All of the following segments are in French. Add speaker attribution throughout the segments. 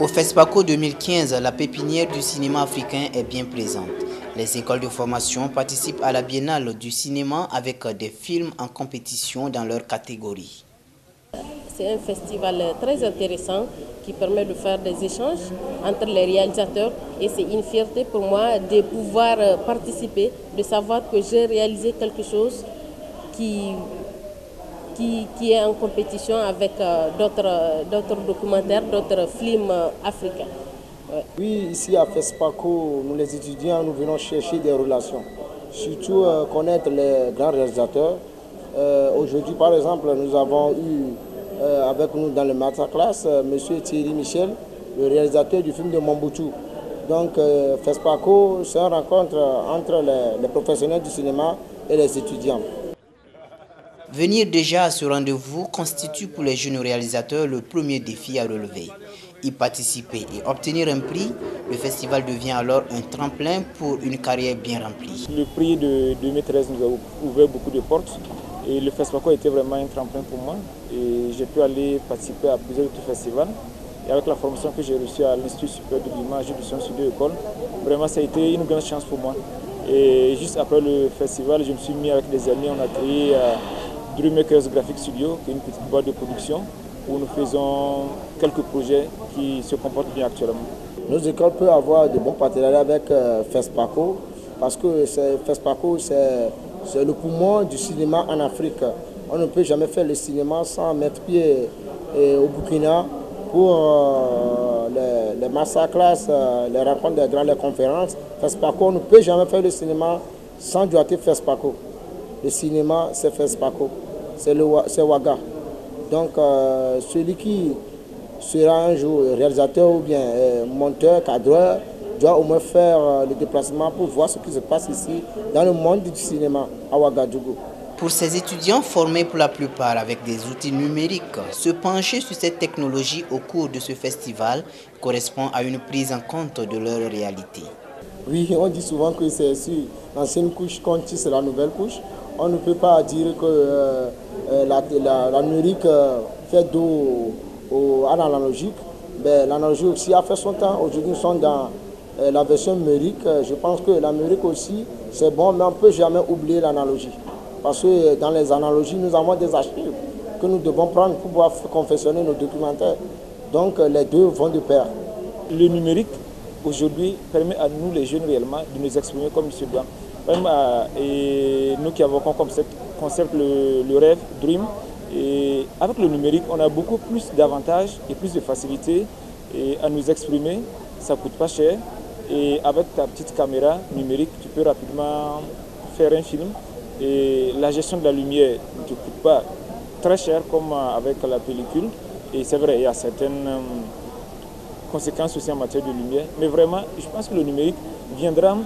Speaker 1: Au FESPACO 2015, la pépinière du cinéma africain est bien présente. Les écoles de formation participent à la biennale du cinéma avec des films en compétition dans leur catégorie.
Speaker 2: C'est un festival très intéressant qui permet de faire des échanges entre les réalisateurs et c'est une fierté pour moi de pouvoir participer, de savoir que j'ai réalisé quelque chose qui est en compétition avec d'autres documentaires, d'autres films africains.
Speaker 3: Ouais. Oui, ici à FESPACO, nous les étudiants, nous venons chercher des relations, surtout connaître les grands réalisateurs. Aujourd'hui, par exemple, nous avons eu avec nous dans le masterclass M. Thierry Michel, le réalisateur du film de Mobutu. Donc FESPACO, c'est une rencontre entre les professionnels du cinéma et les étudiants.
Speaker 1: Venir déjà à ce rendez-vous constitue pour les jeunes réalisateurs le premier défi à relever. Y participer et obtenir un prix, le festival devient alors un tremplin pour une carrière bien remplie.
Speaker 4: Le prix de 2013 nous a ouvert beaucoup de portes et le FESPACO était vraiment un tremplin pour moi. Et j'ai pu aller participer à plusieurs autres festivals. Et avec la formation que j'ai reçue à l'Institut supérieur de l'image et du son studio école, vraiment ça a été une grande chance pour moi. Et juste après le festival, je me suis mis avec des amis, on a créé Dreammakers Graphic Studio, qui est une petite boîte de production où nous faisons quelques projets qui se comportent bien actuellement.
Speaker 3: Nos écoles peuvent avoir de bons partenariats avec FESPACO parce que FESPACO, c'est le poumon du cinéma en Afrique. On ne peut jamais faire le cinéma sans mettre pied au Burkina pour les masterclass, les rencontres des grandes conférences. FESPACO, on ne peut jamais faire le cinéma sans doigter FESPACO. Le cinéma, c'est FESPACO, c'est Ouaga. Donc, celui qui sera un jour réalisateur ou bien monteur, cadreur, doit au moins faire le déplacement pour voir ce qui se passe ici dans le monde du cinéma à Ouagadougou.
Speaker 1: Pour ces étudiants formés pour la plupart avec des outils numériques, se pencher sur cette technologie au cours de ce festival correspond à une prise en compte de leur réalité.
Speaker 3: Oui, on dit souvent que c'est sur l'ancienne couche qu'on tisse la nouvelle couche. On ne peut pas dire que la numérique fait dos à l'analogique. L'analogique aussi a fait son temps. Aujourd'hui, nous sommes dans la version numérique. Je pense que la numérique aussi, c'est bon, mais on ne peut jamais oublier l'analogie. Parce que dans les analogies, nous avons des archives que nous devons prendre pour pouvoir confectionner nos documentaires. Donc les deux vont de pair.
Speaker 4: Le numérique, aujourd'hui, permet à nous, les jeunes, réellement, de nous exprimer comme il se doit. Et nous qui avons comme concept le rêve, Dream, et avec le numérique, on a beaucoup plus d'avantages et plus de facilité à nous exprimer. Ça ne coûte pas cher. Et avec ta petite caméra numérique, tu peux rapidement faire un film. Et la gestion de la lumière ne te coûte pas très cher comme avec la pellicule. Et c'est vrai, il y a certaines conséquences aussi en matière de lumière. Mais vraiment, je pense que le numérique viendra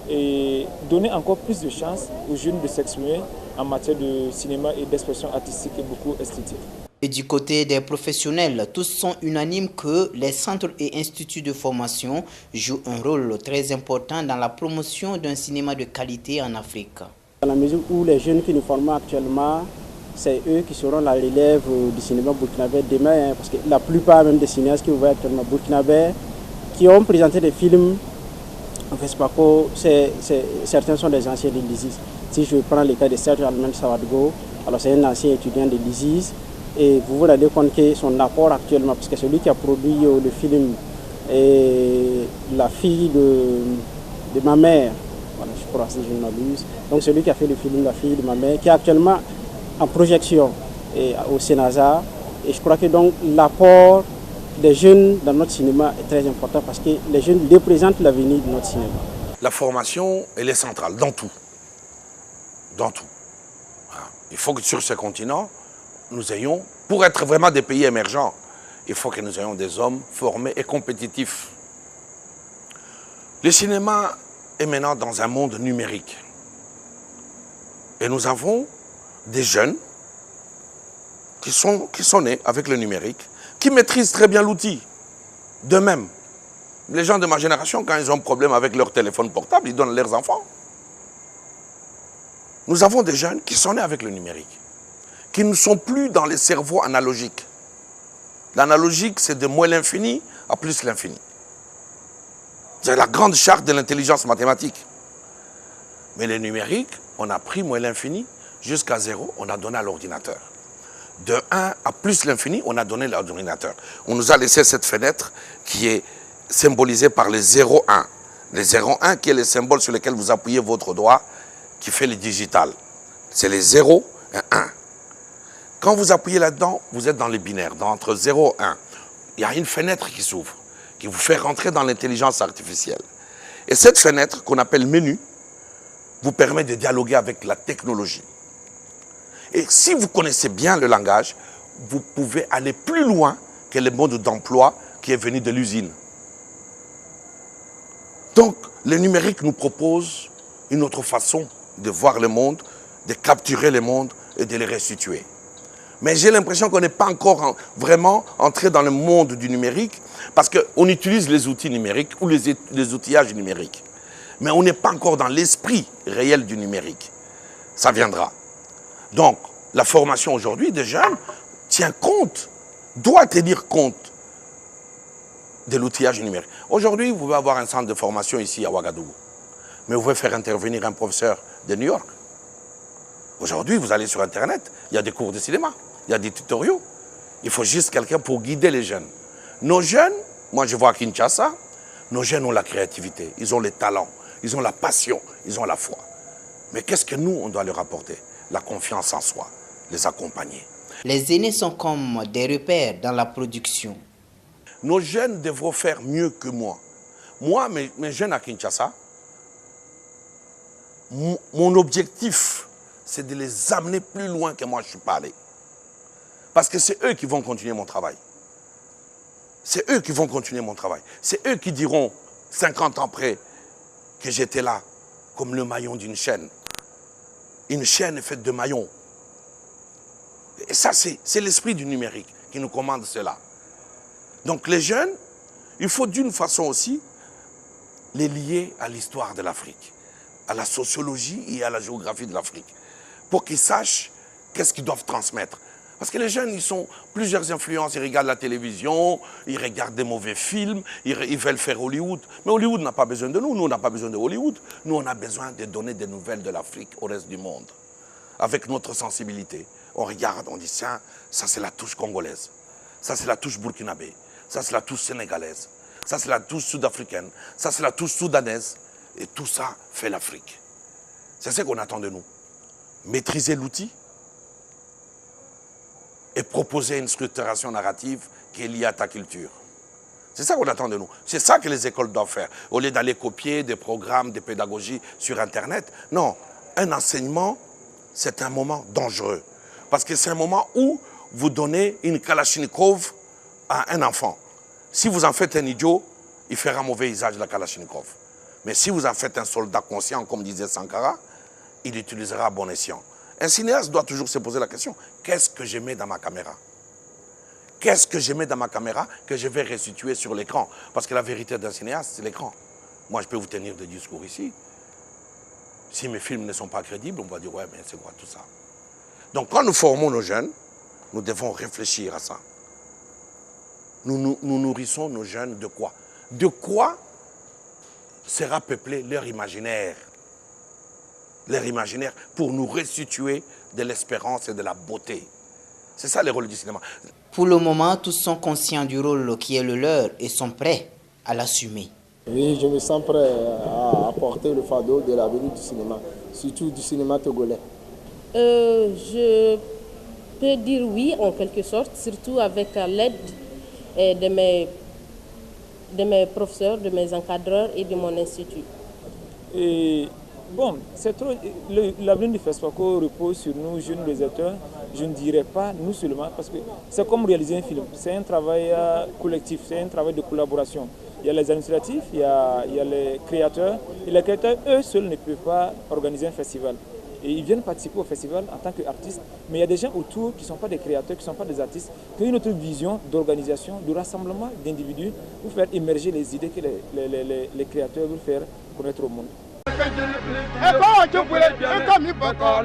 Speaker 4: et donner encore plus de chance aux jeunes de s'exprimer en matière de cinéma et d'expression artistique et beaucoup esthétique.
Speaker 1: Et du côté des professionnels, tous sont unanimes que les centres et instituts de formation jouent un rôle très important dans la promotion d'un cinéma de qualité en Afrique.
Speaker 5: Dans la mesure où les jeunes qui nous forment actuellement, c'est eux qui seront la relève du cinéma burkinabé demain, parce que la plupart même des cinéastes qui vous voyez actuellement burkinabés, qui ont présenté des films en FESPACO, certains sont des anciens de l'ISIS. Si je prends le cas de Serge Almen Sawadgo, alors c'est un ancien étudiant de l'ISIS, et vous vous rendez compte que son apport actuellement, parce que c'est lui qui a produit le film La fille de ma mère, voilà, je crois si je ne m'abuse. Donc celui qui a fait le film La fille de ma mère, qui est actuellement en projection au Sénasa. Et je crois que donc l'apport des jeunes dans notre cinéma est très important parce que les jeunes représentent l'avenir de notre cinéma.
Speaker 6: La formation, elle est centrale dans tout. Dans tout. Voilà. Il faut que sur ce continent, nous ayons, pour être vraiment des pays émergents, il faut que nous ayons des hommes formés et compétitifs. Le cinéma est maintenant dans un monde numérique. Et nous avons des jeunes qui sont nés avec le numérique, qui maîtrisent très bien l'outil d'eux-mêmes. Les gens de ma génération, quand ils ont un problème avec leur téléphone portable, ils donnent à leurs enfants. Nous avons des jeunes qui sont nés avec le numérique, qui ne sont plus dans les cerveaux analogiques. L'analogique, c'est de moins l'infini à plus l'infini. C'est la grande charte de l'intelligence mathématique. Mais le numérique, on a pris moins l'infini jusqu'à 0, on a donné à l'ordinateur. De 1 à plus l'infini, on a donné à l'ordinateur. On nous a laissé cette fenêtre qui est symbolisée par les 0,1. Les 0,1 qui est le symbole sur lequel vous appuyez votre doigt qui fait le digital. C'est les 0 et 1. Quand vous appuyez là-dedans, vous êtes dans les binaires, entre 0 et 1. Il y a une fenêtre qui s'ouvre, qui vous fait rentrer dans l'intelligence artificielle. Et cette fenêtre, qu'on appelle menu, vous permet de dialoguer avec la technologie. Et si vous connaissez bien le langage, vous pouvez aller plus loin que le mode d'emploi qui est venu de l'usine. Donc, le numérique nous propose une autre façon de voir le monde, de capturer le monde et de le restituer. Mais j'ai l'impression qu'on n'est pas encore vraiment entré dans le monde du numérique parce qu'on utilise les outils numériques ou les outillages numériques. Mais on n'est pas encore dans l'esprit réel du numérique. Ça viendra. Donc, la formation aujourd'hui des jeunes tient compte, doit tenir compte de l'outillage numérique. Aujourd'hui, vous pouvez avoir un centre de formation ici à Ouagadougou, mais vous pouvez faire intervenir un professeur de New York. Aujourd'hui, vous allez sur Internet, il y a des cours de cinéma, il y a des tutoriaux. Il faut juste quelqu'un pour guider les jeunes. Nos jeunes, moi je vois à Kinshasa, nos jeunes ont la créativité, ils ont les talents, ils ont la passion, ils ont la foi. Mais qu'est-ce que nous, on doit leur apporter? La confiance en soi, les accompagner.
Speaker 1: Les aînés sont comme des repères dans la production.
Speaker 6: Nos jeunes devront faire mieux que moi. Moi, mes jeunes à Kinshasa, mon objectif, c'est de les amener plus loin que moi je suis pas allé. Parce que c'est eux qui vont continuer mon travail. C'est eux qui vont continuer mon travail. C'est eux qui diront, 50 ans après, que j'étais là, comme le maillon d'une chaîne. Une chaîne est faite de maillons. Et ça, c'est l'esprit du numérique qui nous commande cela. Donc les jeunes, il faut d'une façon aussi les lier à l'histoire de l'Afrique, à la sociologie et à la géographie de l'Afrique, pour qu'ils sachent qu'est-ce qu'ils doivent transmettre. Parce que les jeunes, ils ont plusieurs influences, ils regardent la télévision, ils regardent des mauvais films, ils veulent faire Hollywood. Mais Hollywood n'a pas besoin de nous, nous on n'a pas besoin de Hollywood. Nous on a besoin de donner des nouvelles de l'Afrique au reste du monde. Avec notre sensibilité, on regarde, on dit ça c'est la touche congolaise, ça c'est la touche burkinabé, ça c'est la touche sénégalaise, ça c'est la touche sud-africaine, ça c'est la touche soudanaise. Et tout ça fait l'Afrique. C'est ce qu'on attend de nous. Maîtriser l'outil et proposer une structuration narrative qui est liée à ta culture. C'est ça qu'on attend de nous. C'est ça que les écoles doivent faire. Au lieu d'aller copier des programmes de pédagogie sur Internet. Non, un enseignement, c'est un moment dangereux. Parce que c'est un moment où vous donnez une Kalachnikov à un enfant. Si vous en faites un idiot, il fera un mauvais usage de la Kalachnikov. Mais si vous en faites un soldat conscient, comme disait Sankara, il utilisera à bon escient. Un cinéaste doit toujours se poser la question, qu'est-ce que je mets dans ma caméra? Qu'est-ce que je mets dans ma caméra que je vais restituer sur l'écran? Parce que la vérité d'un cinéaste, c'est l'écran. Moi, je peux vous tenir des discours ici. Si mes films ne sont pas crédibles, on va dire, ouais, mais c'est quoi tout ça? Donc, quand nous formons nos jeunes, nous devons réfléchir à ça. Nous nourrissons nos jeunes de quoi? De quoi sera peuplé leur imaginaire? Leur imaginaire pour nous restituer de l'espérance et de la beauté. C'est ça le rôle du cinéma.
Speaker 1: Pour le moment, tous sont conscients du rôle qui est le leur et sont prêts à l'assumer.
Speaker 3: Oui, je me sens prêt à apporter le fardeau de l'avenir du cinéma, surtout du cinéma togolais.
Speaker 2: Je peux dire oui, en quelque sorte, surtout avec l'aide de mes professeurs, de mes encadreurs et de mon institut.
Speaker 4: Et bon, l'avenir du FESPACO repose sur nous, jeunes réalisateurs. Je ne dirais pas nous seulement, parce que c'est comme réaliser un film. C'est un travail collectif, c'est un travail de collaboration. Il y a les administratifs, il y a les créateurs. Et les créateurs, eux seuls, ne peuvent pas organiser un festival. Et ils viennent participer au festival en tant qu'artistes. Mais il y a des gens autour qui ne sont pas des créateurs, qui ne sont pas des artistes, qui ont une autre vision d'organisation, de rassemblement d'individus pour faire émerger les idées que les créateurs veulent faire connaître au monde.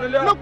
Speaker 7: Le